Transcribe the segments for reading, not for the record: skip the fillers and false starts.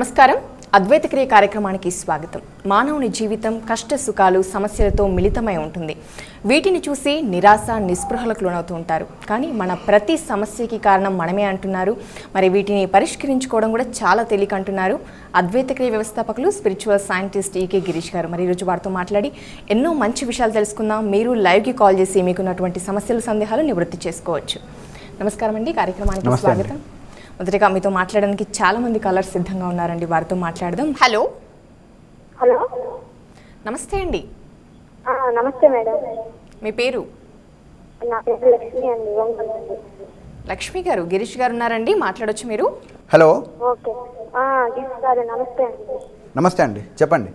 నమస్కారం. అద్వైత క్రియ కార్యక్రమానికి స్వాగతం. మానవుని జీవితం కష్ట సుఖాలు సమస్యలతో మిళితమై ఉంటుంది. వీటిని చూసి నిరాశ నిస్పృహలకు లోనవుతూ ఉంటారు. కానీ మన ప్రతి సమస్యకి కారణం మనమే అంటున్నారు. మరి వీటిని పరిష్కరించుకోవడం కూడా చాలా తేలిక అంటున్నారు అద్వైత క్రియ వ్యవస్థాపకులు స్పిరిచువల్ సైంటిస్ట్ ఈకే గిరీష్ గారు. మరి ఈరోజు వారితో మాట్లాడి ఎన్నో మంచి విషయాలు తెలుసుకుందాం. మీరు లైవ్కి కాల్ చేసి మీకున్నటువంటి సమస్యలు సందేహాలు నివృత్తి చేసుకోవచ్చు. నమస్కారం అండి, కార్యక్రమానికి స్వాగతం. మొదటిగా మీతో మాట్లాడడానికి చాలా మంది కాలర్స్ సిద్ధంగా ఉన్నారండి, వారితో మాట్లాడదాం. హలో హలో, నమస్తే అండి. నమస్తే మేడం. మీ పేరు? నా పేరు లక్ష్మి అండి, ఒంగోలు. లక్ష్మి గారు, గిరీష్ గారు ఉన్నారండి, మాట్లాడొచ్చు మీరు. హలో. ఓకే గిరీష్ గారు నమస్తే అండి. నమస్తే అండి, చెప్పండి.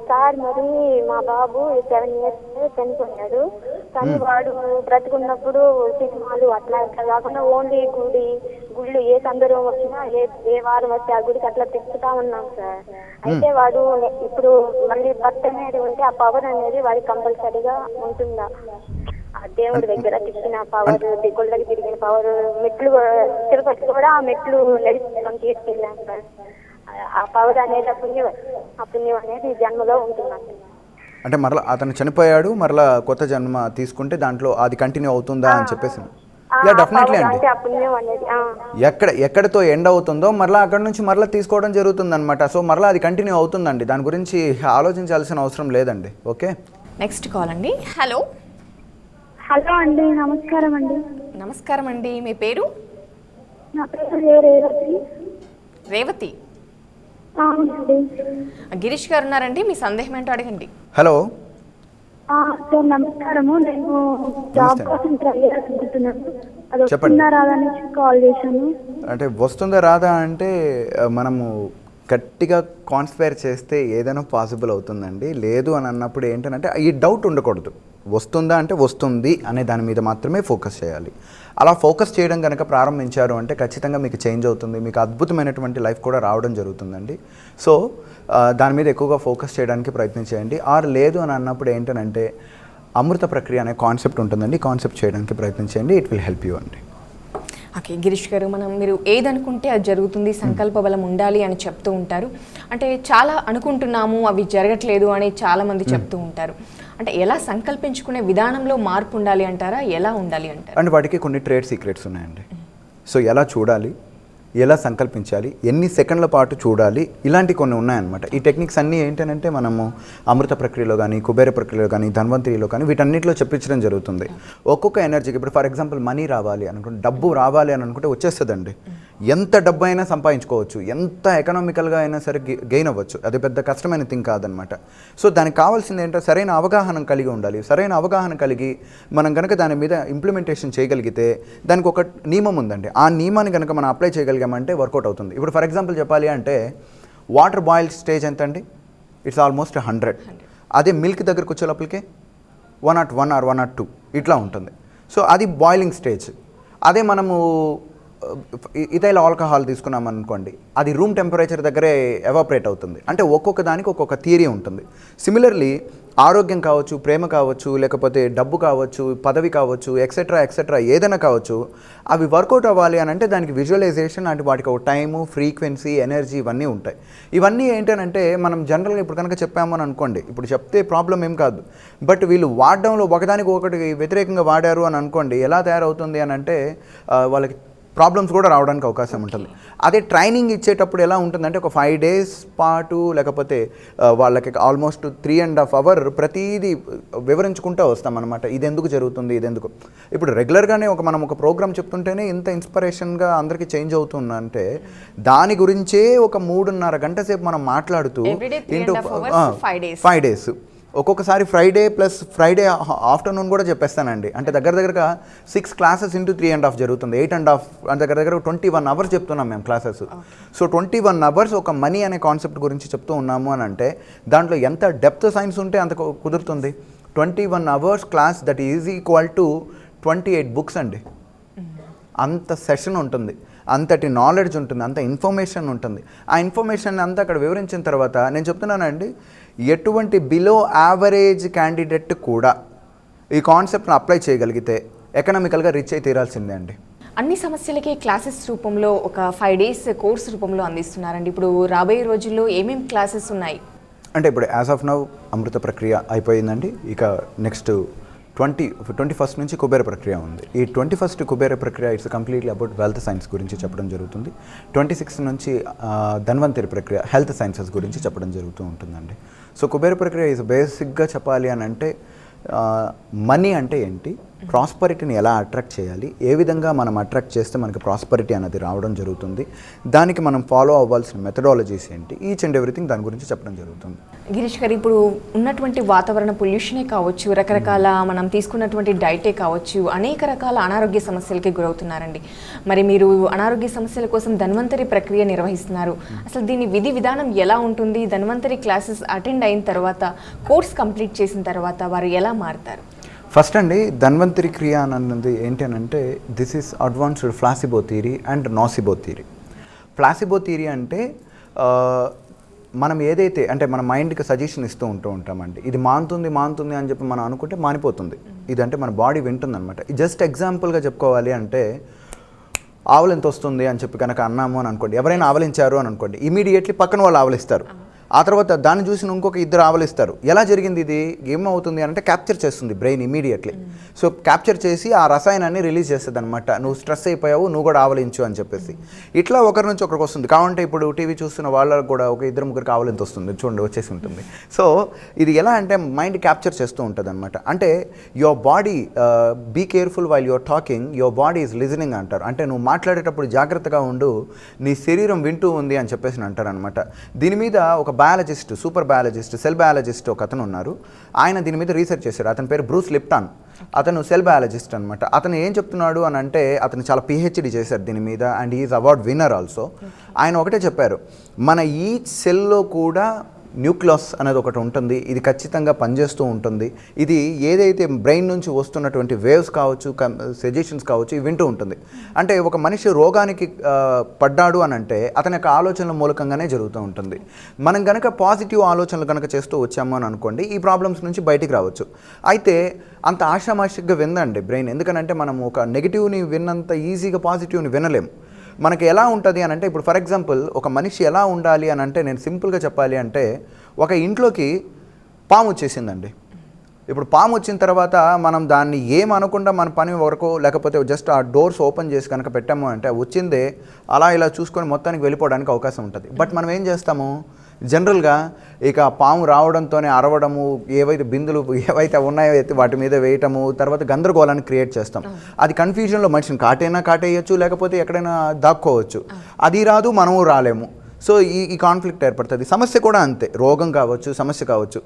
సార్, మరి మా బాబు 7 years చనిపోయాడు. కానీ వాడు బ్రతుకున్నప్పుడు సినిమాలు అట్లా ఇట్లా కాకుండా ఓన్లీ గుళ్ళు ఏ సందర్భం వచ్చినా ఏ వారం వస్తే ఆ గుడికి అట్లా తిప్పుతా ఉన్నాం సార్. అయితే వాడు ఇప్పుడు మళ్ళీ భర్త అనేది ఉంటే ఆ పవర్ అనేది వాడికి కంపల్సరీగా ఉంటుందా? ఆ దేవుడి దగ్గర తిప్పిన పవర్, గుళ్ళకి తిరిగిన పవర్, మెట్లు తిరుపతి కూడా ఆ మెట్లు నడిచి తీసుకెళ్ళాం సార్. ఆ పవర్ అనేది ఆ పుణ్యం అనేది జన్మలో ఉంటుందండి. అంటే మరలా అతను చనిపోయాడు, మరలా కొత్త జన్మ తీసుకుంటే దాంట్లో అది కంటిన్యూ అవుతుందా అని చెప్పేసి. డెఫినెట్లీ అండి. ఎక్కడితో ఎండ్ అవుతుందో మరలా అక్కడ నుంచి మరలా తీసుకోవడం జరుగుతుంది అనమాట. సో మరలా అది కంటిన్యూ అవుతుందండి, దాని గురించి ఆలోచించాల్సిన అవసరం లేదండి. ఓకే, నెక్స్ట్ కాల్ అండి. హలో. హలో అండి, నమస్కారం అండి. నమస్కారం అండి, మీ పేరు? నా పేరు రేవతి. రేవతి. అవునండి. గిరీష్ గారు ఉన్నారండి, మీ సందేహం ఏంటో అడగండి. హలో సార్, నమస్కారము. నేను జాబ్ కోసం ట్రై చేయాలనుకుంటున్నాను. అది చెప్పండి. వస్తుందా రాదా అని కాల్ చేశాను. అంటే వస్తుందా రాదా అంటే మనము గట్టిగా కాన్స్పైర్ చేస్తే ఏదైనా పాసిబుల్ అవుతుందండి. లేదు అని అన్నప్పుడు ఏంటంటే ఈ డౌట్ ఉండకూడదు. వస్తుందా అంటే వస్తుంది అనే దాని మీద మాత్రమే ఫోకస్ చేయాలి. అలా ఫోకస్ చేయడం కనుక ప్రారంభించారు అంటే ఖచ్చితంగా మీకు చేంజ్ అవుతుంది, మీకు అద్భుతమైనటువంటి లైఫ్ కూడా రావడం జరుగుతుందండి. సో దాని మీద ఎక్కువగా ఫోకస్ చేయడానికి ప్రయత్నం చేయండి. ఆర్ లేదు అని అన్నప్పుడు ఏంటంటే అమృత ప్రక్రియ అనే కాన్సెప్ట్ ఉంటుందండి, కాన్సెప్ట్ చేయడానికి ప్రయత్నం చేయండి. ఇట్ విల్ హెల్ప్ యూ అండి. ఓకే గిరీష్ గారు, మీరు ఏదనుకుంటే అది జరుగుతుంది, సంకల్ప బలం ఉండాలి అని చెప్తూ ఉంటారు. అంటే చాలా అనుకుంటున్నాము అవి జరగట్లేదు అని చాలామంది చెప్తూ ఉంటారు. అంటే ఎలా సంకల్పించుకునే విధానంలో మార్పు ఉండాలి అంటారా, ఎలా ఉండాలి అంటారు? అంటే వాటికి కొన్ని ట్రేడ్ సీక్రెట్స్ ఉన్నాయండి. సో ఎలా చూడాలి, ఎలా సంకల్పించాలి, ఎన్ని సెకండ్ల పాటు చూడాలి, ఇలాంటి కొన్ని ఉన్నాయన్నమాట. ఈ టెక్నిక్స్ అన్నీ ఏంటంటే మనము అమృత ప్రక్రియలో కానీ, కుబేర ప్రక్రియలో కానీ, ధన్వంతరిలో కానీ వీటన్నిటిలో చెప్పించడం జరుగుతుంది. ఒక్కొక్క ఎనర్జీకి ఇప్పుడు ఫర్ ఎగ్జాంపుల్ మనీ రావాలి అనుకుంటే, డబ్బు రావాలి అని అనుకుంటే వచ్చేస్తుందండి. ఎంత డబ్బు అయినా సంపాదించుకోవచ్చు, ఎంత ఎకనామికల్గా అయినా సరే గెయిన్ అవ్వచ్చు. అది పెద్ద కష్టమైన థింగ్ కాదనమాట. సో దానికి కావాల్సింది ఏంటంటే సరైన అవగాహన కలిగి ఉండాలి. సరైన అవగాహన కలిగి మనం కనుక దాని మీద ఇంప్లిమెంటేషన్ చేయగలిగితే దానికి ఒక నియమం ఉందండి. ఆ నియమాన్ని కనుక మనం అప్లై చేయగలిగామంటే వర్కౌట్ అవుతుంది. ఇప్పుడు ఫర్ ఎగ్జాంపుల్ చెప్పాలి అంటే వాటర్ బాయిల్ స్టేజ్ ఎంత అండి? It's almost 100. అదే మిల్క్ దగ్గరకు వచ్చే లోపలికి 101 or 102 ఇట్లా ఉంటుంది. సో అది బాయిలింగ్ స్టేజ్. అదే మనము ఇథైల్ ఆల్కహాల్ తీసుకున్నాం అనుకోండి, అది రూమ్ టెంపరేచర్ దగ్గరే ఎవాపరేట్ అవుతుంది. అంటే ఒక్కొక్క దానికి ఒక్కొక్క థియరీ ఉంటుంది. సిమిలర్లీ ఆరోగ్యం కావచ్చు, ప్రేమ కావచ్చు, లేకపోతే డబ్బు కావచ్చు, పదవి కావచ్చు, ఎక్సెట్రా ఏదైనా కావచ్చు, అవి వర్కౌట్ అవ్వాలి అని అంటే దానికి విజువలైజేషన్ అంటే వాటికి ఒక టైము, ఫ్రీక్వెన్సీ, ఎనర్జీ ఇవన్నీ ఉంటాయి. ఇవన్నీ ఏంటంటే మనం జనరల్గా ఇప్పుడు కనుక చెప్పాము అని అనుకోండి, ఇప్పుడు చెప్తే ప్రాబ్లం ఏం కాదు. బట్ వీళ్ళు వాడడంలో ఒకదానికి ఒకటి వ్యతిరేకంగా వాడారు అని అనుకోండి, ఎలా తయారవుతుంది అని అంటే వాళ్ళకి ప్రాబ్లమ్స్ కూడా రావడానికి అవకాశం ఉంటుంది. అదే ట్రైనింగ్ ఇచ్చేటప్పుడు ఎలా ఉంటుందంటే ఒక 5 days పాటు లేకపోతే వాళ్ళకి ఆల్మోస్ట్ 3.5 hours ప్రతిదీ వివరించుకుంటూ వస్తాం అనమాట. ఇది ఎందుకు జరుగుతుంది, ఇది ఎందుకు. ఇప్పుడు రెగ్యులర్గానే మనం ఒక ప్రోగ్రామ్ చెప్తుంటేనే ఇంత ఇన్స్పిరేషన్గా అందరికీ చేంజ్ అవుతుందంటే దాని గురించే ఒక 3.5 గంటల సేపు మనం మాట్లాడుతూ ఇంటూ 5 days ఒక్కొక్కసారి ఫ్రైడే ప్లస్ ఫ్రైడే ఆఫ్టర్నూన్ కూడా చెప్పేస్తానండి. అంటే దగ్గరగా 6 classes into 3.5 జరుగుతుంది. 8.5 దగ్గర 21 hours చెప్తున్నాం మేము క్లాసెస్. సో 21 hours ఒక మనీ అనే కాన్సెప్ట్ గురించి చెప్తూ ఉన్నాము అని అంటే దాంట్లో ఎంత డెప్త్ సైన్స్ ఉంటే అంత కుదురుతుంది. 21 hours class that is equal to 28 books అండి. అంత సెషన్ ఉంటుంది, అంతటి నాలెడ్జ్ ఉంటుంది, అంత ఇన్ఫర్మేషన్ ఉంటుంది. ఆ ఇన్ఫర్మేషన్ అంతా అక్కడ వివరించిన తర్వాత నేను చెప్తున్నానండి, ఎటువంటి బిలో యావరేజ్ క్యాండిడేట్ కూడా ఈ కాన్సెప్ట్ని అప్లై చేయగలిగితే ఎకనామికల్గా రిచ్ అయి తీరాల్సిందే అండి. అన్ని సమస్యలకి క్లాసెస్ రూపంలో ఒక 5 days కోర్స్ రూపంలో అందిస్తున్నారండి. ఇప్పుడు రాబోయే రోజుల్లో ఏమేమి క్లాసెస్ ఉన్నాయి? అంటే ఇప్పుడు యాజ్ ఆఫ్ నౌ అమృత ప్రక్రియ అయిపోయిందండి. ఇక నెక్స్ట్ 21st నుంచి కుబేర ప్రక్రియ ఉంది. ఈ 21st కుబేర ప్రక్రియ it's completely about wealth science గురించి చెప్పడం జరుగుతుంది. 26th నుంచి ధన్వంతరి ప్రక్రియ హెల్త్ సైన్సెస్ గురించి చెప్పడం జరుగుతూ ఉంటుందండి. సో కుబేర ప్రక్రియ ఇస్ బేసిక్గా చెప్పాలి అని అంటే మనీ అంటే ఏంటి, ప్రాస్పరిటీని ఎలా అట్రాక్ట్ చేయాలి, ఏ విధంగా మనం అట్రాక్ట్ చేస్తే మనకి ప్రాస్పరిటీ అనేది రావడం జరుగుతుంది, దానికి మనం ఫాలో అవ్వాల్సిన మెథడాలజీస్ ఏంటి, ఈచ్ అండ్ ఎవ్రీథింగ్ దాని గురించి చెప్పడం జరుగుతుంది. గిరీష్ గారు, ఇప్పుడు ఉన్నటువంటి వాతావరణ పొల్యూషనే కావచ్చు, రకరకాల మనం తీసుకున్నటువంటి డైటే కావచ్చు, అనేక రకాల అనారోగ్య సమస్యలకి గురవుతున్నారండి. మరి మీరు అనారోగ్య సమస్యల కోసం ధన్వంతరి ప్రక్రియ నిర్వహిస్తున్నారు. అసలు దీని విధి విధానం ఎలా ఉంటుంది? ధన్వంతరి క్లాసెస్ అటెండ్ అయిన తర్వాత, కోర్స్ కంప్లీట్ చేసిన తర్వాత వారు ఎలా మారుతారు? ఫస్ట్ అండి, ధన్వంతరి క్రియ అన్నది ఏంటి అని అంటే this is advanced placebo theory and nocebo theory. Placebo theory అంటే మనం ఏదైతే అంటే మన మైండ్కి సజెషన్ ఇస్తూ ఉంటామండి, ఇది మానుతుంది అని చెప్పి మనం అనుకుంటే మానిపోతుంది. ఇదంటే మన బాడీ వింటుంది అనమాట. జస్ట్ ఎగ్జాంపుల్గా చెప్పుకోవాలి అంటే ఆవులు ఎంత వస్తుంది అని చెప్పి కనుక అన్నాము అని అనుకోండి, ఎవరైనా ఆవలించారు అని అనుకోండి, ఇమీడియట్లీ పక్కన వాళ్ళు ఆవలిస్తారు. ఆ తర్వాత దాన్ని చూసి ఇంకొక ఇద్దరు ఆవలిస్తారు. ఎలా జరిగింది ఇది, ఏమవుతుంది అంటే క్యాప్చర్ చేస్తుంది బ్రెయిన్ ఇమీడియట్లీ. సో క్యాప్చర్ చేసి ఆ రసాయనాన్ని రిలీజ్ చేస్తుంది అనమాట. నువ్వు స్ట్రెస్ అయిపోయావు, నువ్వు కూడా ఆవలించు అని చెప్పేసి. ఇట్లా ఒకరి నుంచి ఒకరికి వస్తుంది. కావాలంటే ఇప్పుడు టీవీ చూస్తున్న వాళ్ళకు కూడా ఒక 2-3 ఆవలింత వస్తుంది, చూడండి వచ్చేసి ఉంటుంది. సో ఇది ఎలా అంటే మైండ్ క్యాప్చర్ చేస్తూ ఉంటుంది అనమాట. అంటే your body be careful while your talking, your body is listening అంటారు. అంటే నువ్వు మాట్లాడేటప్పుడు జాగ్రత్తగా ఉండు, నీ శరీరం వింటూ ఉంది అని చెప్పేసి అంటారు అనమాట. దీని మీద ఒక biologist, super biologist, cell biologist ఒక అతను ఉన్నారు. ఆయన దీని మీద రీసెర్చ్ చేశారు. అతని పేరు బ్రూస్ లిప్టాన్. అతను సెల్ బయాలజిస్ట్ అనమాట. అతను ఏం చెప్తున్నాడు అని అంటే అతను చాలా పిహెచ్డి చేశారు దీని మీద and is award winner also. ఆయన ఒకటే చెప్పారు, మన ఈ సెల్లో కూడా న్యూక్లియస్ అనేది ఒకటి ఉంటుంది, ఇది ఖచ్చితంగా పనిచేస్తూ ఉంటుంది. ఇది ఏదైతే బ్రెయిన్ నుంచి వస్తున్నటువంటి వేవ్స్ కావచ్చు, సజెషన్స్ కావచ్చు, ఇవి వింటూ ఉంటుంది. అంటే ఒక మనిషి రోగానికి పడ్డాడు అని అంటే అతని యొక్క ఆలోచనల మూలకంగానే జరుగుతూ ఉంటుంది. మనం కనుక పాజిటివ్ ఆలోచనలు కనుక చేస్తూ వచ్చాము అని అనుకోండి, ఈ ప్రాబ్లమ్స్ నుంచి బయటికి రావచ్చు. అయితే అంత ఆషామాషిగా విందండి బ్రెయిన్. ఎందుకనంటే మనం ఒక నెగిటివ్ని విన్నంత ఈజీగా పాజిటివ్ని వినలేము. మనకి ఎలా ఉంటుంది అని అంటే ఇప్పుడు ఫర్ ఎగ్జాంపుల్ ఒక మనిషి ఎలా ఉండాలి అని అంటే నేను సింపుల్గా చెప్పాలి అంటే ఒక ఇంట్లోకి పాము వచ్చేసిందండి. ఇప్పుడు పాము వచ్చిన తర్వాత మనం దాన్ని ఏమనకుండా మన పని వరకు లేకపోతే జస్ట్ ఆ డోర్స్ ఓపెన్ చేసి కనుక పెట్టాము అంటే వచ్చిందే అలా ఇలా చూసుకొని మొత్తానికి వెళ్ళిపోవడానికి అవకాశం ఉంటుంది. బట్ మనం ఏం చేస్తాము, జనరల్గా ఇక పాము రావడంతోనే అరవడము, ఏవైతే బిందులు ఏవైతే ఉన్నాయో అయితే వాటి మీద వేయటము, తర్వాత గందరగోళాన్ని క్రియేట్ చేస్తాం. అది కన్ఫ్యూజన్లో మనిషిని కాటేయచ్చు, లేకపోతే ఎక్కడైనా దాక్కోవచ్చు. అది రాదు, మనము రాలేము. సో ఈ కాన్ఫ్లిక్ట్ ఏర్పడుతుంది. సమస్య కూడా అంతే, రోగం కావచ్చు, సమస్య కావచ్చు.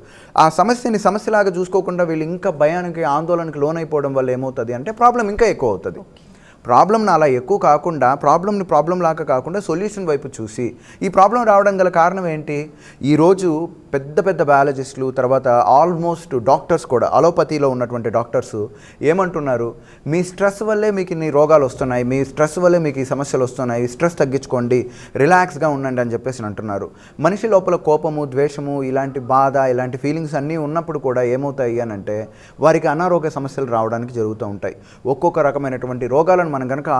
ఆ సమస్యని సమస్యలాగా చూసుకోకుండా వీళ్ళు ఇంకా భయానికి, ఆందోళనకి లోనైపోవడం వల్ల ఏమవుతుంది అంటే ప్రాబ్లం ఇంకా ఎక్కువ అవుతుంది. ప్రాబ్లంని అలా ఎక్కువ కాకుండా, ప్రాబ్లం లాగా కాకుండా సొల్యూషన్ వైపు చూసి, ఈ ప్రాబ్లం రావడం గల కారణం ఏంటి, ఈరోజు పెద్ద బయాలజిస్టులు, తర్వాత ఆల్మోస్ట్ డాక్టర్స్ కూడా, అలోపతిలో ఉన్నటువంటి డాక్టర్స్ ఏమంటున్నారు, మీ స్ట్రెస్ వల్లే మీకు ఇన్ని రోగాలు వస్తున్నాయి, మీ స్ట్రెస్ వల్లే మీకు ఈ సమస్యలు వస్తున్నాయి, స్ట్రెస్ తగ్గించుకోండి, రిలాక్స్గా ఉండండి అని చెప్పేసి అంటున్నారు. మనిషి లోపల కోపము, ద్వేషము, ఇలాంటి బాధ, ఇలాంటి ఫీలింగ్స్ అన్నీ ఉన్నప్పుడు కూడా ఏమవుతాయి అని అంటే వారికి అనారోగ్య సమస్యలు రావడానికి జరుగుతూ ఉంటాయి. ఒక్కొక్క రకమైనటువంటి రోగాలను మనం కనుక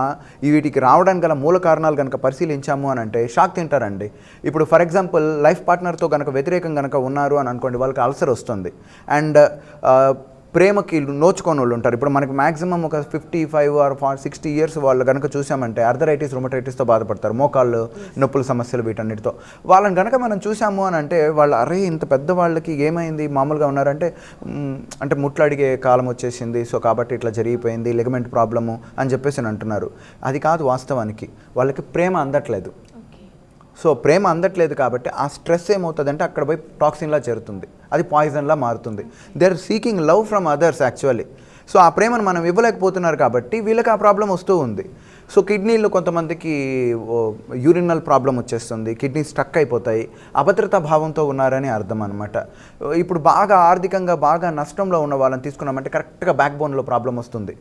వీటికి రావడానికి గల మూల కారణాలు కనుక పరిశీలించాము అని అంటే షాక్ తింటారండి. ఇప్పుడు ఫర్ ఎగ్జాంపుల్ లైఫ్ పార్ట్నర్తో కనుక వ్యతిరేకంగా కనుక ఉన్నారు అని అనుకోండి, వాళ్ళకి అల్సర్ వస్తుంది. అండ్ ప్రేమకి నోచుకొని వాళ్ళు ఉంటారు. ఇప్పుడు మనకి మ్యాక్సిమం ఒక 55 or 60 years వాళ్ళు కనుక చూసామంటే అర్థరైటిస్, రుమటైటిస్తో బాధపడతారు, మోకాళ్ళు నొప్పుల సమస్యలు, వీటన్నిటితో. వాళ్ళని కనుక మనం చూసాము అని అంటే వాళ్ళు అరే ఇంత పెద్ద వాళ్ళకి ఏమైంది, మామూలుగా ఉన్నారంటే అంటే ముట్లు అడిగే కాలం వచ్చేసింది, సో కాబట్టి ఇట్లా జరిగిపోయింది, లిగమెంట్ ప్రాబ్లము అని చెప్పేసి అంటున్నారు. అది కాదు, వాస్తవానికి వాళ్ళకి ప్రేమ అందట్లేదు. సో ప్రేమ అందట్లేదు కాబట్టి ఆ స్ట్రెస్ ఏమవుతుందంటే అక్కడ పోయి టాక్సిన్లా చేరుతుంది, అది పాయిజన్లా మారుతుంది. They are seeking love from others actually. So ఆ ప్రేమను మనం ఇవ్వలేకపోతున్నారు కాబట్టి వీళ్ళకి ఆ ప్రాబ్లం వస్తూ ఉంది. సో కిడ్నీలో కొంతమందికి యూరినల్ ప్రాబ్లం వచ్చేస్తుంది, కిడ్నీ స్టక్ అయిపోతాయి, అభద్రతా భావంతో ఉన్నారని అర్థం అనమాట. ఇప్పుడు బాగా ఆర్థికంగా బాగా నష్టంలో ఉన్న వాళ్ళని తీసుకున్నామంటే కరెక్ట్గా బ్యాక్ బోన్లో ప్రాబ్లం వస్తుంది.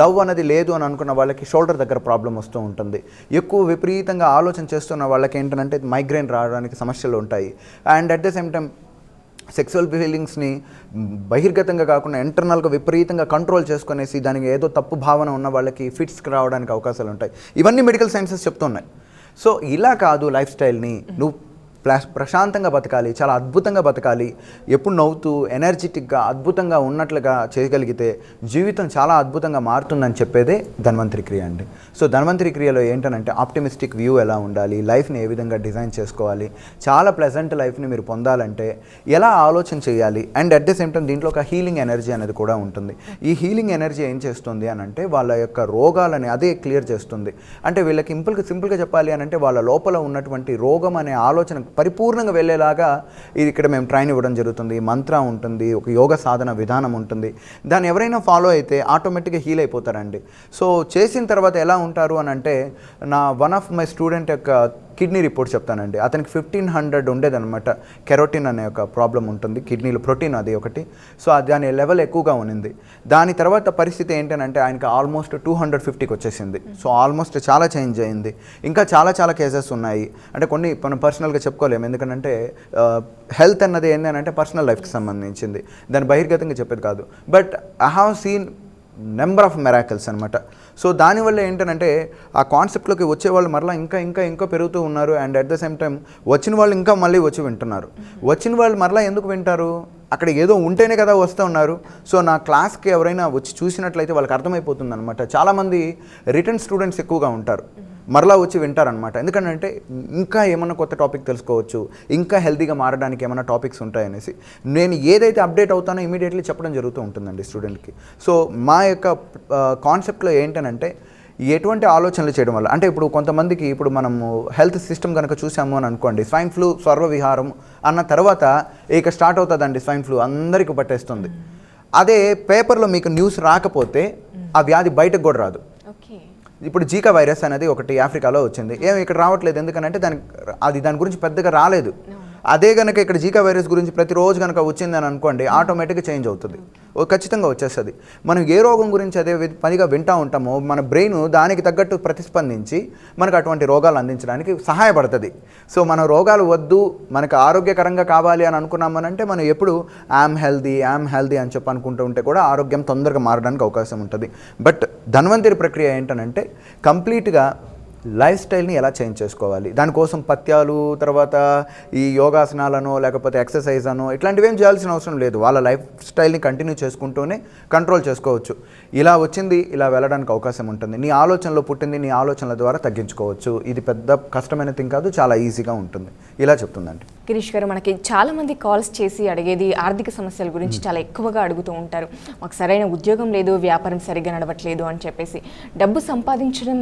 లవ్ అనేది లేదు అని అనుకున్న వాళ్ళకి షోల్డర్ దగ్గర ప్రాబ్లం వస్తూ ఉంటుంది. ఎక్కువ విపరీతంగా ఆలోచన చేస్తున్న వాళ్ళకి ఏంటంటే మైగ్రేన్ రావడానికి సమస్యలు ఉంటాయి. And at the same time sexual ఫీలింగ్స్ని బహిర్గతంగా కాకుండా ఇంటర్నల్గా విపరీతంగా కంట్రోల్ చేసుకునేసి దానికి ఏదో తప్పు భావన ఉన్న వాళ్ళకి ఫిట్స్కి రావడానికి అవకాశాలు ఉంటాయి. ఇవన్నీ మెడికల్ సైన్సెస్ చెప్తున్నాయి. సో ఇలా కాదు లైఫ్ స్టైల్ని, నువ్వు ప్రశాంతంగా బతకాలి, చాలా అద్భుతంగా బతకాలి, ఎప్పుడు నవ్వుతూ ఎనర్జెటిక్గా అద్భుతంగా ఉన్నట్లుగా చేయగలిగితే జీవితం చాలా అద్భుతంగా మారుతుందని చెప్పేదే ధన్వంతరి క్రియ అండి. సో ధన్వంతరి క్రియలో ఏంటంటే ఆప్టిమిస్టిక్ వ్యూ ఎలా ఉండాలి, లైఫ్ని ఏ విధంగా డిజైన్ చేసుకోవాలి, చాలా ప్లెజెంట్ లైఫ్ని మీరు పొందాలంటే ఎలా ఆలోచన చేయాలి, and at the same time దీంట్లో ఒక హీలింగ్ ఎనర్జీ అనేది కూడా ఉంటుంది. ఈ హీలింగ్ ఎనర్జీ ఏం చేస్తుంది అని అంటే వాళ్ళ యొక్క రోగాలని అదే క్లియర్ చేస్తుంది. అంటే వీళ్ళకి సింపుల్గా చెప్పాలి అని అంటే వాళ్ళ లోపల ఉన్నటువంటి రోగం అనే ఆలోచన పరిపూర్ణంగా వెళ్ళేలాగా ఇది ఇక్కడ మేము ట్రైన్ ఇవ్వడం జరుగుతుంది. మంత్ర ఉంటుంది, ఒక యోగ సాధన విధానం ఉంటుంది. దాన్ని ఎవరైనా ఫాలో అయితే ఆటోమేటిక్గా హీల్ అయిపోతారండి. సో చేసిన తర్వాత ఎలా ఉంటారు అని అంటే, వన్ ఆఫ్ మై స్టూడెంట్ యొక్క కిడ్నీ రిపోర్ట్ చెప్తానండి. అతనికి 1500 ఉండేదన్నమాట. కెరోటిన్ అనే ఒక ప్రాబ్లం ఉంటుంది, కిడ్నీలో ప్రోటీన్ అది ఒకటి. సో దాని లెవెల్ ఎక్కువగా ఉన్నింది. దాని తర్వాత పరిస్థితి ఏంటంటే ఆయనకి ఆల్మోస్ట్ 250కి వచ్చేసింది. సో ఆల్మోస్ట్ చాలా చేంజ్ అయింది. ఇంకా చాలా కేసెస్ ఉన్నాయి. అంటే కొన్ని మనం పర్సనల్గా చెప్పుకోలేము, ఎందుకంటే హెల్త్ అన్నది ఏంటంటే పర్సనల్ లైఫ్కి సంబంధించింది, దాన్ని బహిర్గతంగా చెప్పేది కాదు. But I have seen number of miracles అనమాట. సో దానివల్ల ఏంటంటే ఆ కాన్సెప్ట్లోకి వచ్చేవాళ్ళు మరలా ఇంకా పెరుగుతూ ఉన్నారు. And at the same time వచ్చిన వాళ్ళు ఇంకా మళ్ళీ వచ్చి వింటున్నారు. వచ్చిన వాళ్ళు మరలా ఎందుకు వింటారు, అక్కడ ఏదో ఉంటేనే కదా వస్తూ ఉన్నారు. సో నా క్లాస్కి ఎవరైనా వచ్చి చూసినట్లయితే వాళ్ళకి అర్థమైపోతుంది అనమాట. చాలామంది రిటర్న్ స్టూడెంట్స్ ఎక్కువగా ఉంటారు, మరలా వచ్చి వింటారనమాట. ఎందుకంటే ఇంకా ఏమన్నా కొత్త టాపిక్ తెలుసుకోవచ్చు, ఇంకా హెల్తీగా మారడానికి ఏమైనా టాపిక్స్ ఉంటాయనేసి నేను ఏదైతే అప్డేట్ అవుతానో ఇమీడియట్లీ చెప్పడం జరుగుతూ ఉంటుందండి స్టూడెంట్కి. సో మా యొక్క కాన్సెప్ట్లో ఏంటంటే ఎటువంటి ఆలోచనలు చేయడం వల్ల, అంటే ఇప్పుడు కొంతమందికి ఇప్పుడు మనము హెల్త్ సిస్టమ్ కనుక చూసాము అని అనుకోండి, స్వైన్ ఫ్లూ సర్వవిహారం అన్న తర్వాత ఇక స్టార్ట్ అవుతుందండి. స్వైన్ ఫ్లూ అందరికీ పట్టేస్తుంది. అదే పేపర్లో మీకు న్యూస్ రాకపోతే ఆ వ్యాధి బయటకు కూడా రాదు. ఇప్పుడు జీకా వైరస్ అనేది ఒకటి ఆఫ్రికాలో వచ్చింది, ఏమి ఇక్కడ రావట్లేదు ఎందుకంటే దాని గురించి పెద్దగా రాలేదు. అదే కనుక ఇక్కడ జీకా వైరస్ గురించి ప్రతిరోజు కనుక వచ్చిందని అనుకోండి, ఆటోమేటిక్గా చేంజ్ అవుతుంది, ఖచ్చితంగా వచ్చేస్తుంది. మనం ఏ రోగం గురించి అదే పనిగా వింటూ ఉంటామో మన బ్రెయిన్ దానికి తగ్గట్టు ప్రతిస్పందించి మనకు అటువంటి రోగాలు అందించడానికి సహాయపడుతుంది. సో మన రోగాలు వద్దు, మనకు ఆరోగ్యకరంగా కావాలి అని అనుకున్నామనంటే మనం ఎప్పుడు ఐఎమ్ హెల్దీ అని చెప్పి అనుకుంటూ ఉంటే కూడా ఆరోగ్యం తొందరగా మారడానికి అవకాశం ఉంటుంది. బట్ ధన్వంతరి ప్రక్రియ ఏంటనంటే కంప్లీట్గా లైఫ్ స్టైల్ని ఎలా చేంజ్ చేసుకోవాలి, దానికోసం పథ్యాలు, తర్వాత ఈ యోగాసనాలను లేకపోతే ఎక్సర్సైజ్ అనో ఇట్లాంటివి ఏం చేయాల్సిన అవసరం లేదు. వాళ్ళ లైఫ్ స్టైల్ని కంటిన్యూ చేసుకుంటూనే కంట్రోల్ చేసుకోవచ్చు. ఇలా వచ్చింది ఇలా వెళ్ళడానికి అవకాశం ఉంటుంది. నీ ఆలోచనలో పుట్టింది నీ ఆలోచనల ద్వారా తగ్గించుకోవచ్చు. ఇది పెద్ద కష్టమైన థింగ్ కాదు, చాలా ఈజీగా ఉంటుంది. ఇలా చెప్తుందండి. గిరీష్ గారు, మనకి చాలామంది కాల్స్ చేసి అడిగేది ఆర్థిక సమస్యల గురించి చాలా ఎక్కువగా అడుగుతూ ఉంటారు. మాకు సరైన ఉద్యోగం లేదు, వ్యాపారం సరిగ్గా నడవట్లేదు అని చెప్పేసి. డబ్బు సంపాదించడం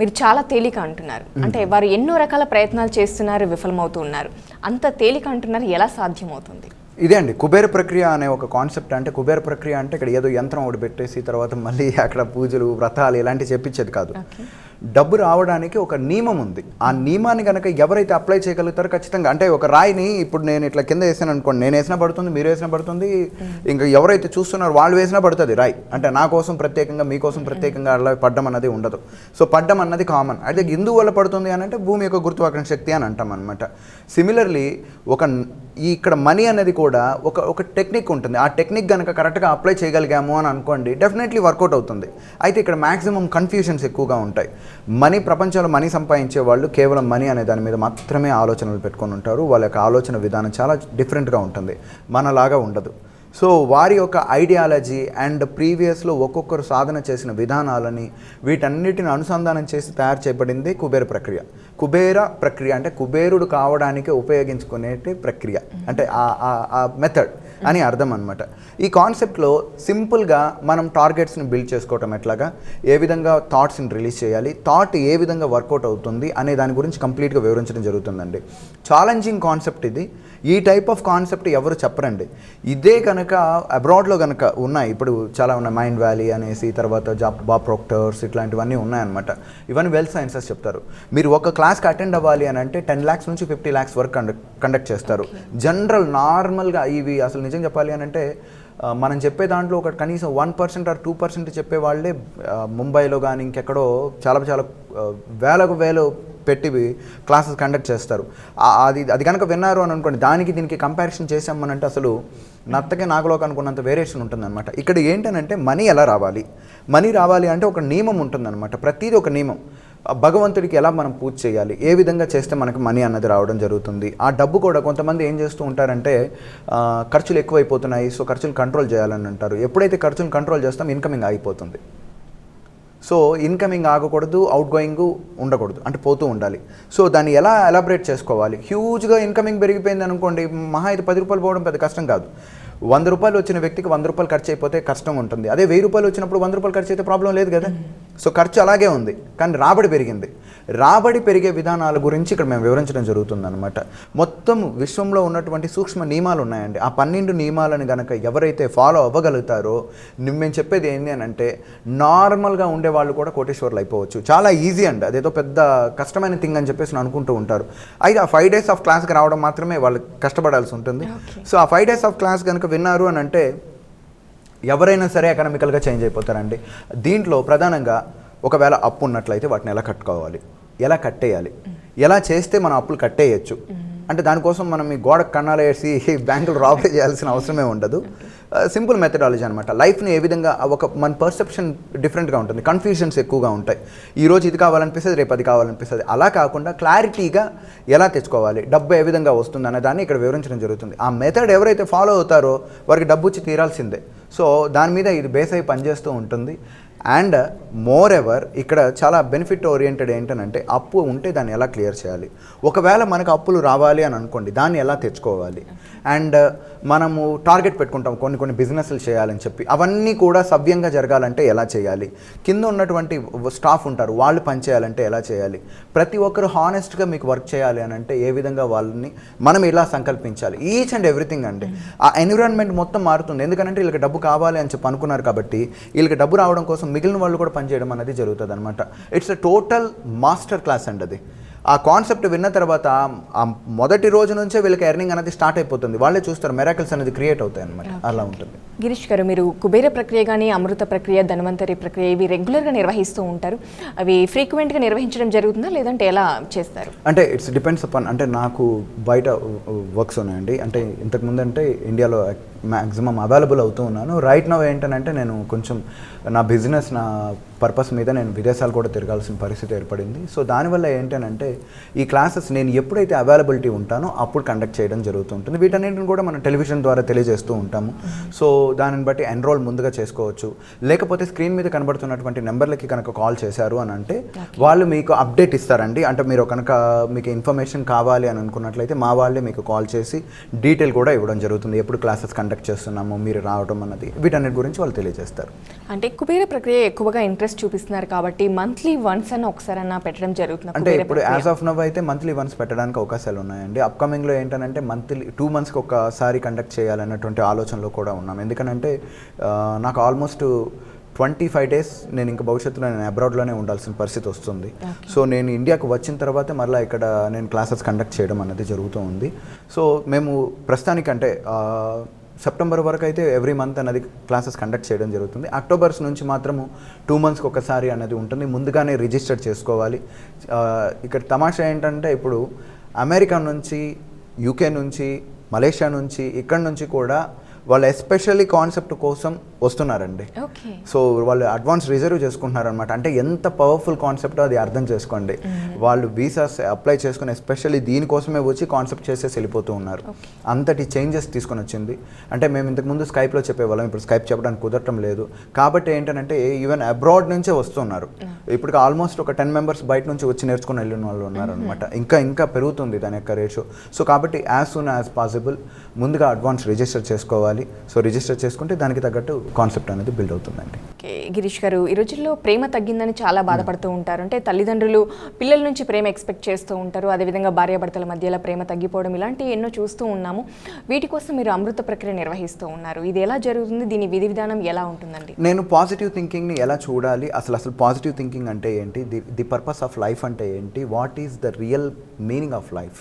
మీరు చాలా తేలిక అంటున్నారు, అంటే వారు ఎన్నో రకాల ప్రయత్నాలు చేస్తున్నారు, విఫలమవుతూ ఉన్నారు. అంత తేలిక అంటున్నారు, ఎలా సాధ్యమవుతుంది? ఇదే అండి కుబేర ప్రక్రియ అనే ఒక కాన్సెప్ట్. అంటే కుబేర ప్రక్రియ అంటే ఇక్కడ ఏదో యంత్రం ఒకటి పెట్టేసి తర్వాత మళ్ళీ అక్కడ పూజలు వ్రతాలు ఇలాంటివి చెప్పించేది కాదు. డబ్బు రావడానికి ఒక నియమం ఉంది. ఆ నియమాన్ని కనుక ఎవరైతే అప్లై చేయగలుగుతారో ఖచ్చితంగా, అంటే ఒక రాయిని ఇప్పుడు నేను ఇట్లా కింద వేసాను అనుకోండి, నేను వేసినా పడుతుంది, మీరు వేసినా పడుతుంది, ఇంకా ఎవరైతే చూస్తున్నారో వాళ్ళు వేసినా పడుతుంది రాయి. అంటే నా కోసం ప్రత్యేకంగా మీకోసం ప్రత్యేకంగా అలా పడ్డం అన్నది ఉండదు. సో పడ్డం అన్నది కామన్. అయితే ఎందువల్ల పడుతుంది అని అంటే భూమి యొక్క గురుత్వాకర్షణ శక్తి అని అంటాం అనమాట. సిమిలర్లీ ఇక్కడ మనీ అనేది కూడా ఒక టెక్నిక్ ఉంటుంది. ఆ టెక్నిక్ కనుక కరెక్ట్గా అప్లై చేయగలిగాము అని అనుకోండి, డెఫినెట్లీ వర్కౌట్ అవుతుంది. అయితే ఇక్కడ మ్యాక్సిమం కన్ఫ్యూషన్స్ ఎక్కువగా ఉంటాయి. ప్రపంచంలో మనీ సంపాదించే వాళ్ళు కేవలం మనీ అనే దాని మీద మాత్రమే ఆలోచనలు పెట్టుకొని ఉంటారు. వాళ్ళ యొక్క ఆలోచన విధానం చాలా డిఫరెంట్గా ఉంటుంది, మనలాగా ఉండదు. సో వారి యొక్క ఐడియాలజీ అండ్ ప్రీవియస్లో ఒక్కొక్కరు సాధన చేసిన విధానాలని వీటన్నిటిని అనుసంధానం చేసి తయారు చేయబడింది కుబేర ప్రక్రియ. కుబేర ప్రక్రియ అంటే కుబేరుడు కావడానికి ఉపయోగించుకునే ప్రక్రియ, అంటే ఆ మెథడ్ అని అర్థం అనమాట. ఈ కాన్సెప్ట్లో సింపుల్గా మనం టార్గెట్స్ని బిల్డ్ చేసుకోవటం ఎట్లాగా, ఏ విధంగా థాట్స్ని రిలీజ్ చేయాలి, థాట్ ఏ విధంగా వర్కౌట్ అవుతుంది అనే దాని గురించి కంప్లీట్గా వివరించడం జరుగుతుందండి. ఛాలెంజింగ్ కాన్సెప్ట్ ఇది. ఈ టైప్ ఆఫ్ కాన్సెప్ట్ ఎవరు చెప్పరండి. ఇదే కనుక అబ్రాడ్లో కనుక ఉన్నాయి, ఇప్పుడు చాలా ఉన్నాయి, మైండ్ వ్యాలీ అనేసి, తర్వాత బాబ్ ప్రోక్టర్స్, ఇట్లాంటివన్నీ ఉన్నాయన్నమాట. ఇవన్నీ వెల్త్ సైన్సెస్ చెప్తారు. మీరు ఒక క్లాస్కి అటెండ్ అవ్వాలి అని అంటే 10 lakhs నుంచి 50 lakhs వరకు కండక్ట్ చేస్తారు. జనరల్ నార్మల్గా ఇవి అసలు నిజం చెప్పాలి అని అంటే మనం చెప్పే దాంట్లో ఒక కనీసం 1% or 2% చెప్పే వాళ్ళే ముంబైలో కానీ ఇంకెక్కడో చాలా వేలకు పెట్టి క్లాసెస్ కండక్ట్ చేస్తారు. అది కనుక విన్నారు అని అనుకోండి, దానికి దీనికి కంపారిజన్ చేసామనంటే అసలు నత్తకే నాగలోకి అనుకున్నంత వేరియేషన్ ఉంటుందన్నమాట. ఇక్కడ ఏంటనంటే మనీ ఎలా రావాలి, మనీ రావాలి అంటే ఒక నియమం ఉంటుందన్నమాట. ప్రతిదీ ఒక నియమం. భగవంతుడికి ఎలా మనం పూజ చేయాలి, ఏ విధంగా చేస్తే మనకు మనీ అన్నది రావడం జరుగుతుంది. ఆ డబ్బు కూడా కొంతమంది ఏం చేస్తూ ఉంటారంటే ఖర్చులు ఎక్కువైపోతున్నాయి, సో ఖర్చులు కంట్రోల్ చేయాలని అంటారు. ఎప్పుడైతే ఖర్చులు కంట్రోల్ చేస్తాం ఇన్కమింగ్ ఆగిపోతుంది. సో ఇన్కమింగ్ ఆగకూడదు, అవుట్ గోయింగ్ ఉండకూడదు, అంటే పోతూ ఉండాలి. సో దాన్ని ఎలా ఎలాబరేట్ చేసుకోవాలి? హ్యూజ్గా ఇన్కమింగ్ పెరిగిపోయింది అనుకోండి, మహా అయితే 10 రూపాయలు పోవడం పెద్ద కష్టం కాదు. 100 రూపాయలు వచ్చిన వ్యక్తికి 100 రూపాయలు ఖర్చు అయిపోతే కష్టం ఉంటుంది. అదే 1000 రూపాయలు వచ్చినప్పుడు 100 రూపాయలు ఖర్చు అయితే ప్రాబ్లం లేదు కదా. సో ఖర్చు అలాగే ఉంది, కానీ రాబడి పెరిగింది. రాబడి పెరిగే విధానాల గురించి ఇక్కడ మేము వివరించడం జరుగుతుంది అనమాట. మొత్తం విశ్వంలో ఉన్నటువంటి సూక్ష్మ నియమాలు ఉన్నాయండి. ఆ 12 నియమాలను కనుక ఎవరైతే ఫాలో అవ్వగలుగుతారో, మేము చెప్పేది ఏంటి అని అంటే నార్మల్గా ఉండే వాళ్ళు కూడా కోటేశ్వర్లు అయిపోవచ్చు. చాలా ఈజీ అండి, అదేదో పెద్ద కష్టమైన థింగ్ అని చెప్పేసి అనుకుంటూ ఉంటారు. అయితే ఆ 5 days ఆఫ్ క్లాస్కి రావడం మాత్రమే వాళ్ళు కష్టపడాల్సి ఉంటుంది. సో ఆ 5 days ఆఫ్ క్లాస్ కనుక విన్నారు అని అంటే ఎవరైనా సరే ఎకనామికల్గా చేంజ్ అయిపోతారండి. దీంట్లో ప్రధానంగా ఒకవేళ అప్పు ఉన్నట్లయితే వాటిని ఎలా కట్టుకోవాలి, ఎలా కట్టేయాలి, ఎలా చేస్తే మనం అప్పులు కట్టేయచ్చు అంటే దానికోసం మనం ఈ గోడకు కన్నాలు వేసి బ్యాంకులు రాబరీ చేయాల్సిన అవసరమే ఉండదు. సింపుల్ మెథడాలజీ అనమాట. లైఫ్ని ఏ విధంగా మన పర్సెప్షన్ డిఫరెంట్గా ఉంటుంది, కన్ఫ్యూజన్స్ ఎక్కువగా ఉంటాయి. ఈరోజు ఇది కావాలనిపిస్తుంది, రేపు అది కావాలనిపిస్తుంది. అలా కాకుండా క్లారిటీగా ఎలా తెచ్చుకోవాలి, డబ్బు ఏ విధంగా వస్తుంది అనే దాన్ని ఇక్కడ వివరించడం జరుగుతుంది. ఆ మెథడ్ ఎవరైతే ఫాలో అవుతారో వారికి డబ్బు వచ్చి తీరాల్సిందే. సో దాని మీద ఇది బేస్ అయి పనిచేస్తూ ఉంటుంది. అండ్ మోర్ ఎవర్ ఇక్కడ చాలా బెనిఫిట్ ఓరియంటెడ్ ఏంటనంటే అప్పు ఉంటే దాన్ని ఎలా క్లియర్ చేయాలి, ఒకవేళ మనకు అప్పులు రావాలి అని అనుకోండి దాన్ని ఎలా తెచ్చుకోవాలి. అండ్ మనము టార్గెట్ పెట్టుకుంటాం కొన్ని బిజినెస్లు చేయాలని చెప్పి, అవన్నీ కూడా సవ్యంగా జరగాలంటే ఎలా చేయాలి, కింద ఉన్నటువంటి స్టాఫ్ ఉంటారు వాళ్ళు పనిచేయాలంటే ఎలా చేయాలి, ప్రతి ఒక్కరు హానెస్ట్గా మీకు వర్క్ చేయాలి అని అంటే ఏ విధంగా వాళ్ళని మనం ఇలా సంకల్పించాలి, ఈచ్ అండ్ ఎవ్రీథింగ్ అండి. ఆ ఎన్విరాన్మెంట్ మొత్తం మారుతుంది. ఎందుకంటే వీళ్ళకి డబ్బు కావాలి అని చెప్పి అనుకున్నారు కాబట్టి వీళ్ళకి డబ్బు రావడం కోసం మిగిలిన వాళ్ళు కూడా పనిచేయడం అనేది జరుగుతుంది అనమాట. It's a total master class అండి అది. ఆ కాన్సెప్ట్ విన్న తర్వాత ఆ మొదటి రోజు నుంచే వీళ్ళకి ఎర్నింగ్ అనేది స్టార్ట్ అయిపోతుంది. వాళ్ళే చూస్తారు, మెరాకిల్స్ అనేది క్రియేట్ అవుతాయి అనమాట. అలా ఉంటుంది. గిరీష్ గారు, మీరు కుబేర ప్రక్రియ కానీ అమృత ప్రక్రియ, ధన్వంతరి ప్రక్రియ ఇవి రెగ్యులర్గా నిర్వహిస్తూ ఉంటారు. అవి ఫ్రీక్వెంట్గా నిర్వహించడం జరుగుతుందా లేదంటే ఎలా చేస్తారు? అంటే ఇట్స్ డిపెండ్స్ అపాన్, అంటే నాకు బయట వర్క్స్ ఉన్నాయండి. అంటే ఇంతకుముందు అంటే ఇండియాలో మ్యాక్సిమం అవైలబుల్ అవుతూ ఉన్నాను. రైట్ నౌ ఏంటంటే నేను కొంచెం నా బిజినెస్, నా పర్పస్ మీద నేను విదేశాలు కూడా తిరగాల్సిన పరిస్థితి ఏర్పడింది. సో దానివల్ల ఏంటంటే ఈ క్లాసెస్ నేను ఎప్పుడైతే అవైలబిలిటీ ఉంటానో అప్పుడు కండక్ట్ చేయడం జరుగుతుంటుంది. వీటన్నింటిని కూడా మనం టెలివిజన్ ద్వారా తెలియజేస్తూ ఉంటాము. సో దానిని బట్టి ఎన్రోల్ ముందుగా చేసుకోవచ్చు. లేకపోతే స్క్రీన్ మీద కనబడుతున్నటువంటి నెంబర్లకి కనుక కాల్ చేశారు అని అంటే వాళ్ళు మీకు అప్డేట్ ఇస్తారండి. అంటే మీరు కనుక మీకు ఇన్ఫర్మేషన్ కావాలి అని అనుకున్నట్లయితే మా వాళ్ళే మీకు కాల్ చేసి డీటెయిల్ కూడా ఇవ్వడం జరుగుతుంది. ఎప్పుడు క్లాసెస్ కండక్ట్ చేస్తున్నాము, మీరు రావడం అన్నది, వీటన్నిటి గురించి వాళ్ళు తెలియజేస్తారు. అంటే కుబేర ప్రక్రియ ఎక్కువగా ఇంట్రెస్ట్ చూపిస్తున్నారు కాబట్టి మంత్లీ వన్స్ అన్న ఒకసారన్నా పెట్టడం జరుగుతుంది. అంటే ఇప్పుడు యాజ్ ఆఫ్ నవ్ అయితే మంత్లీ వన్స్ పెట్టడానికి అవకాశాలు ఉన్నాయండి. అప్కమింగ్లో ఏంటంటే మంత్లీ 2 monthsకి ఒకసారి కండక్ట్ చేయాలన్నటువంటి ఆలోచనలో కూడా ఉన్నాం. ఎందుకంటే నాకు ఆల్మోస్ట్ 25 days నేను ఇంకా భవిష్యత్తులో నేను అబ్రాడ్లోనే ఉండాల్సిన పరిస్థితి వస్తుంది. సో నేను ఇండియాకు వచ్చిన తర్వాత మళ్ళీ ఇక్కడ నేను క్లాసెస్ కండక్ట్ చేయడం అనేది జరుగుతూ ఉంది. సో మేము ప్రస్తుతానికంటే సెప్టెంబర్ వరకు అయితే ఎవ్రీ మంత్ అనేది క్లాసెస్ కండక్ట్ చేయడం జరుగుతుంది. అక్టోబర్స్ నుంచి మాత్రము 2 monthsకి ఒకసారి అనేది ఉంటుంది. ముందుగానే రిజిస్టర్ చేసుకోవాలి. ఇక్కడ తమాషా ఏంటంటే ఇప్పుడు అమెరికా నుంచి, యూకే నుంచి, మలేషియా నుంచి, ఇక్కడ నుంచి కూడా వాళ్ళు ఎస్పెషల్లీ కాన్సెప్ట్ కోసం వస్తున్నారండి. సో వాళ్ళు అడ్వాన్స్ రిజర్వ్ చేసుకుంటున్నారనమాట. అంటే ఎంత పవర్ఫుల్ కాన్సెప్ట్ అది అర్థం చేసుకోండి. వాళ్ళు వీసాస్ అప్లై చేసుకుని ఎస్పెషల్లీ దీనికోసమే వచ్చి కాన్సెప్ట్ చేసేసి వెళ్ళిపోతూ ఉన్నారు. అంతటి చేంజెస్ తీసుకొని వచ్చింది. అంటే మేము ఇంతకుముందు స్కైప్లో చెప్పేవాళ్ళం, ఇప్పుడు స్కైప్ చెప్పడానికి కుదరటం లేదు. కాబట్టి ఏంటంటే ఈవెన్ అబ్రాడ్ నుంచే వస్తున్నారు. ఇప్పుడు ఆల్మోస్ట్ ఒక 10 members బయట నుంచి వచ్చి నేర్చుకుని వెళ్ళిన వాళ్ళు ఉన్నారనమాట. ఇంకా పెరుగుతుంది దాని యొక్క రేషియో. సో కాబట్టి యాజ్ సూన్ యాజ్ పాసిబుల్ ముందుగా అడ్వాన్స్ రిజిస్టర్ చేసుకోవాలి. సో రిజిస్టర్ చేసుకుంటే దానికి తగ్గట్టు కాన్సెప్ట్ అనేది బిల్డ్ అవుతుందండి. గిరీష్ గారు, ఈ రోజుల్లో ప్రేమ తగ్గిందని చాలా బాధపడుతూ ఉంటారు. అంటే తల్లిదండ్రులు పిల్లల నుంచి ప్రేమ ఎక్స్పెక్ట్ చేస్తూ ఉంటారు. అదేవిధంగా భార్యాభర్తల మధ్యలో ప్రేమ తగ్గిపోవడం ఇలాంటివి ఎన్నో చూస్తూ ఉన్నాము. వీటి కోసం మీరు అమృత ప్రక్రియ నిర్వహిస్తూ ఉన్నారు. ఇది ఎలా జరుగుతుంది? దీని విధి విధానం ఎలా ఉంటుందండి? నేను పాజిటివ్ థింకింగ్ని ఎలా చూడాలి, అసలు పాజిటివ్ థింకింగ్ అంటే ఏంటి, ది పర్పస్ ఆఫ్ లైఫ్ అంటే ఏంటి, what is the real meaning of life,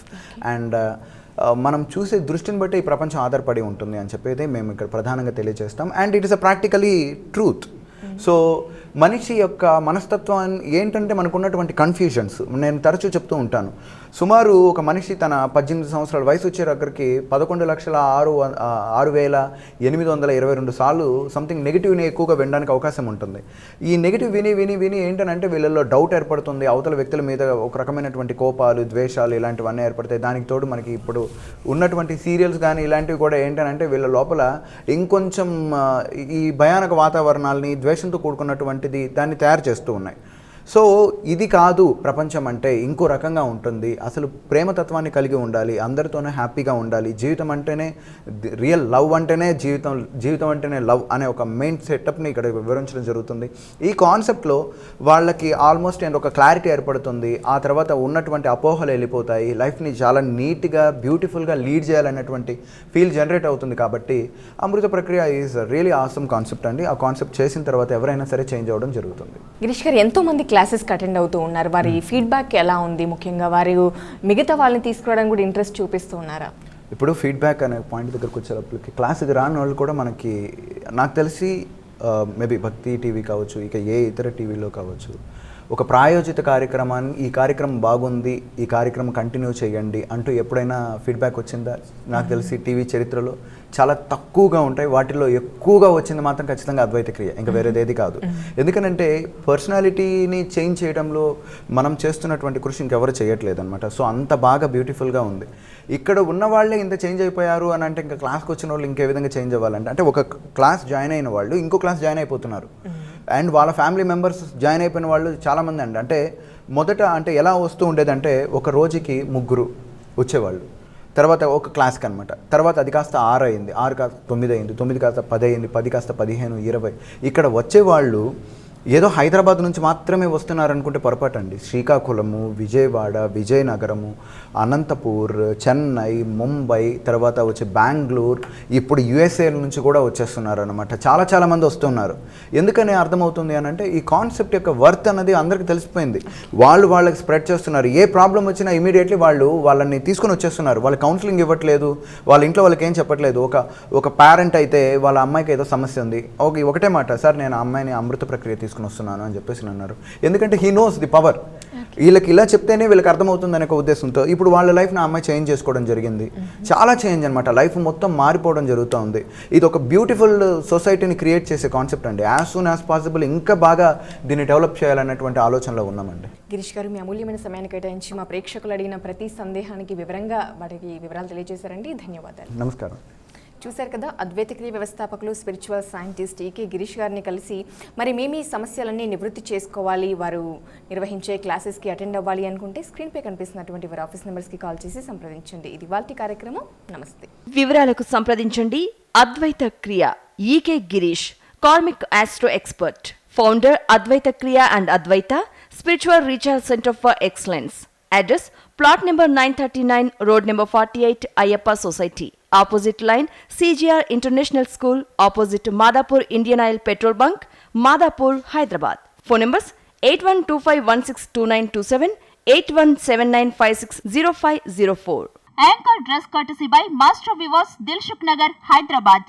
and మనం చూసే దృష్టిని బట్టి ఈ ప్రపంచం ఆధారపడి ఉంటుంది అని చెప్పేది మేము ఇక్కడ ప్రధానంగా తెలియజేస్తాం. And it is a practically truth. So మనిషి యొక్క మనస్తత్వం ఏంటంటే మనకున్నటువంటి కన్ఫ్యూజన్స్ నేను తరచూ చెప్తూ ఉంటాను. సుమారు ఒక మనిషి తన 18 సంవత్సరాల వయసు వచ్చే దగ్గరికి 11,06,822 సార్లు సంథింగ్ నెగిటివ్ని ఎక్కువగా వినడానికి అవకాశం ఉంటుంది. ఈ నెగిటివ్ విని ఏంటంటే వీళ్ళల్లో డౌట్ ఏర్పడుతుంది, అవతల వ్యక్తుల మీద ఒక రకమైనటువంటి కోపాలు, ద్వేషాలు ఇలాంటివన్నీ ఏర్పడతాయి. దానికి తోడు మనకి ఇప్పుడు ఉన్నటువంటి సీరియల్స్ కానీ ఇలాంటివి కూడా ఏంటంటే వీళ్ళ లోపల ఇంకొంచెం ఈ భయానక వాతావరణాలని, ద్వేషంతో కూడుకున్నటువంటిది దాన్ని తయారు చేస్తూ ఉన్నాయి. సో ఇది కాదు ప్రపంచం అంటే, ఇంకో రకంగా ఉంటుంది. అసలు ప్రేమతత్వాన్ని కలిగి ఉండాలి, అందరితోనే హ్యాపీగా ఉండాలి, జీవితం అంటేనే రియల్ లవ్ అంటేనే జీవితం అంటేనే లవ్ అనే ఒక మెయిన్ సెటప్ని ఇక్కడ వివరించడం జరుగుతుంది. ఈ కాన్సెప్ట్లో వాళ్ళకి ఆల్మోస్ట్ ఒక క్లారిటీ ఏర్పడుతుంది. ఆ తర్వాత ఉన్నటువంటి అపోహలు వెళ్ళిపోతాయి, లైఫ్ని చాలా నీట్గా బ్యూటిఫుల్గా లీడ్ చేయాలనేటువంటి ఫీల్ జనరేట్ అవుతుంది. కాబట్టి అమృత ప్రక్రియ ఈజ్ రియలీ ఆసమ్ కాన్సెప్ట్ అండి. ఆ కాన్సెప్ట్ చేసిన తర్వాత ఎవరైనా సరే చేంజ్ అవ్వడం జరుగుతుంది. గిరీష్ గారు, ఎంతోమంది క్లాసెస్కి అటెండ్ అవుతూ ఉన్నారు, వారి ఫీడ్బ్యాక్ ఎలా ఉంది? ముఖ్యంగా వారు మిగతా వాళ్ళని తీసుకురావడానికి కూడా ఇంట్రెస్ట్ చూపిస్తూ ఉన్నారా? ఇప్పుడు ఫీడ్బ్యాక్ అనే పాయింట్ దగ్గరకు వచ్చేటప్పటికి క్లాస్కి రాని వాళ్ళు కూడా మనకి, నాకు తెలిసి మేబీ భక్తి టీవీ కావచ్చు, ఇక ఏ ఇతర టీవీలో కావచ్చు, ఒక ప్రాయోజిత కార్యక్రమాన్ని, ఈ కార్యక్రమం బాగుంది, ఈ కార్యక్రమం కంటిన్యూ చేయండి అంటూ ఎప్పుడైనా ఫీడ్బ్యాక్ వచ్చిందా? నాకు తెలిసి టీవీ చరిత్రలో చాలా తక్కువగా ఉంటాయి. వాటిల్లో ఎక్కువగా వచ్చింది మాత్రం ఖచ్చితంగా అద్వైత క్రియ, ఇంకా వేరేదేది కాదు. ఎందుకనంటే పర్సనాలిటీని చేంజ్ చేయడంలో మనం చేస్తున్నటువంటి కృషి ఇంకెవరు చేయట్లేదు అనమాట. సో అంత బాగా బ్యూటిఫుల్గా ఉంది. ఇక్కడ ఉన్న వాళ్ళే ఇంత చేంజ్ అయిపోయారు అని అంటే ఇంకా క్లాస్కి వచ్చిన వాళ్ళు ఇంకే విధంగా చేంజ్ అవ్వాలంటే, అంటే ఒక క్లాస్ జాయిన్ అయిన వాళ్ళు ఇంకో క్లాస్ జాయిన్ అయిపోతున్నారు, అండ్ వాళ్ళ ఫ్యామిలీ మెంబర్స్ జాయిన్ అయిపోయిన వాళ్ళు చాలామంది అండి. అంటే మొదట అంటే ఎలా వస్తూ ఉండేదంటే, ఒక రోజుకి 3 వచ్చేవాళ్ళు, తర్వాత ఒక క్లాస్కి అనమాట. తర్వాత అది కాస్త 6 అయింది, 6 కాస్త 9 అయింది, 9 కాస్త 10 అయింది, 10 కాస్త 15, 20. ఇక్కడ వచ్చేవాళ్ళు ఏదో హైదరాబాద్ నుంచి మాత్రమే వస్తున్నారనుకుంటే పొరపాటు అండి. శ్రీకాకుళము, విజయవాడ, విజయనగరము, అనంతపూర్, చెన్నై, ముంబై, తర్వాత వచ్చి బెంగళూరు, ఇప్పుడు యుఎస్ఏ నుంచి కూడా వచ్చేస్తున్నారు అనమాట. చాలా మంది వస్తున్నారు. ఎందుకని అర్థమవుతుంది అని అంటే, ఈ కాన్సెప్ట్ యొక్క వర్త్ అన్నది అందరికీ తెలిసిపోయింది. వాళ్ళకి స్ప్రెడ్ చేస్తున్నారు. ఏ ప్రాబ్లం వచ్చినా ఇమీడియట్లీ వాళ్ళని తీసుకుని వచ్చేస్తున్నారు. వాళ్ళ కౌన్సిలింగ్ ఇవ్వట్లేదు, వాళ్ళ ఇంట్లో వాళ్ళకి ఏం చెప్పట్లేదు. ఒక పేరెంట్ అయితే వాళ్ళ అమ్మాయికి ఏదో సమస్య ఉంది, ఒకటే మాట, సార్ నేను ఆ అమ్మాయిని అమృత ప్రక్రియ తీసుకుని వస్తున్నాను అని చెప్పేసి అన్నారు. ఎందుకంటే హీ నోస్ ది పవర్. వీళ్ళకి ఇలా చెప్తేనే వీళ్ళకి అర్థమవుతుంది అనే ఒక ఉద్దేశంతో ఇప్పుడు వాళ్ళ లైఫ్ని ఆ అమ్మాయి చేంజ్ చేసుకోవడం జరిగింది. చాలా చేంజ్ అనమాట, లైఫ్ మొత్తం మారిపోవడం జరుగుతూ ఉంది. ఇది ఒక బ్యూటిఫుల్ సొసైటీని క్రియేట్ చేసే కాన్సెప్ట్ అండి. యాజ్ సూన్ యాజ్ పాసిబుల్ ఇంకా బాగా దీన్ని డెవలప్ చేయాలన్నటువంటి ఆలోచనలో ఉన్నామండి. గిరీష్ గారు, మీ అమూల్యమైన సమయాన్ని కేటాయించి మా ప్రేక్షకులు అడిగిన ప్రతి సందేహానికి వివరంగా వాటికి వివరాలు తెలియజేశారండి. ధన్యవాదాలు. నమస్కారం. చూశారు కదా, అద్వైత క్రియ వ్యవస్థాపకులు, స్పిరిచువల్ సైంటిస్ట్ ఈకే గిరీష్ గారిని కలిసి మరి మేము ఈ సమస్యలన్నీ నివృత్తి చేసుకోవాలి, వారు నిర్వహించే క్లాసెస్కి అటెండ్ అవ్వాలి అనుకుంటే స్క్రీన్పై కనిపిస్తున్నటువంటి వారి ఆఫీస్ నెంబర్స్కి కాల్ చేసి సంప్రదించండి. ఇది ఇవాల్టి కార్యక్రమం. నమస్తే. వివరాలకు సంప్రదించండి Advaita Kriya E K Girish, karmic astro expert, founder Advaita Kriya and Advaita spiritual recharge centre for excellence. Address plot number 939, road number 48, Ayyappa society, opposite lane CGR international school, opposite Madhapur Indian oil petrol bunk, Madhapur, Hyderabad. Phone numbers 8125162927, 8179560504. Anchor dress courtesy by Master Weavers, Dilshuk Nagar, Hyderabad.